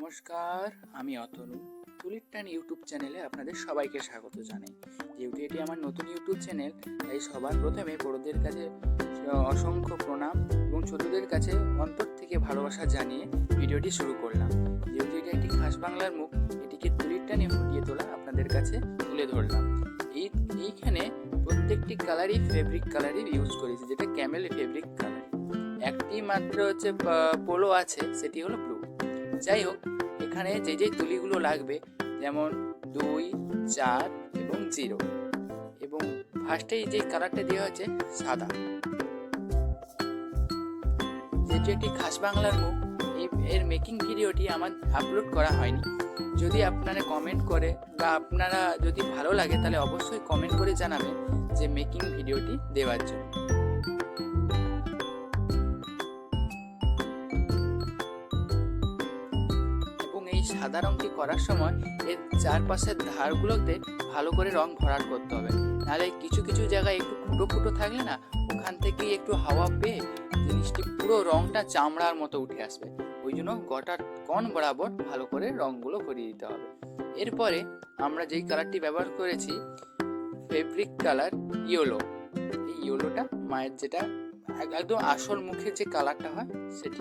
নমস্কার, আমি অতনু। তুলির টান ইউটিউব চ্যানেলে আপনাদের সবাইকে স্বাগত জানাই। যেহেতু এটি আমার নতুন ইউটিউব চ্যানেল, তাই সবার প্রথমে বড়দের কাছে অসংখ্য প্রণাম এবং ছোটদের কাছে অন্তর থেকে ভালোবাসা জানিয়ে ভিডিওটি শুরু করলাম। যেহেতু এটি একটি খাস বাংলার মুখ, এটিকে তুলির টানে ফুটিয়ে তোলা আপনাদের কাছে তুলে ধরলাম। এইখানে প্রত্যেকটি কালারই ফেব্রিক কালারই ইউজ করেছি, যেটা ক্যামেল ফেব্রিক কালার। একটি মাত্র হচ্ছে পোলো আছে, সেটি হলো ব্লু। যাই হোক, এখানে যে যে তুলিগুলো লাগবে, যেমন 2, 4 এবং 0, এবং ফার্স্টেই যে কালারটা দেওয়া হচ্ছে সাদা। যেটি একটি খাস বাংলার মুখ, এর মেকিং ভিডিওটি আমার আপলোড করা হয়নি। যদি আপনারা কমেন্ট করে বা আপনারা যদি ভালো লাগে, তাহলে অবশ্যই কমেন্ট করে জানাবেন যে মেকিং ভিডিওটি দেওয়ার জন্য। এই সাদা রঙটি করার সময় এর চারপাশের ধারগুলোতে ভালো করে রং ভরাট করতে হবে, নাহলে কিছু কিছু জায়গায় একটু ফুটো ফুটো থাকলে না, ওখান থেকে একটু হাওয়া পেয়ে জিনিসটি পুরো রংটা চামড়ার মতো উঠে আসবে। ওই জন্য গোটার কোণ বরাবর ভালো করে রঙগুলো ভরিয়ে দিতে হবে। এরপরে আমরা যেই কালারটি ব্যবহার করেছি, ফেব্রিক কালার ইয়েলো। এই ইয়েলোটা মায়ের যেটা একদম আসল মুখের যে কালারটা হয় সেটি।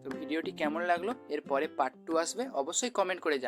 তো ভিডিওটি কেমন লাগলো, এরপরে পার্ট 2 আসবে, অবশ্যই কমেন্ট করে জানাবেন।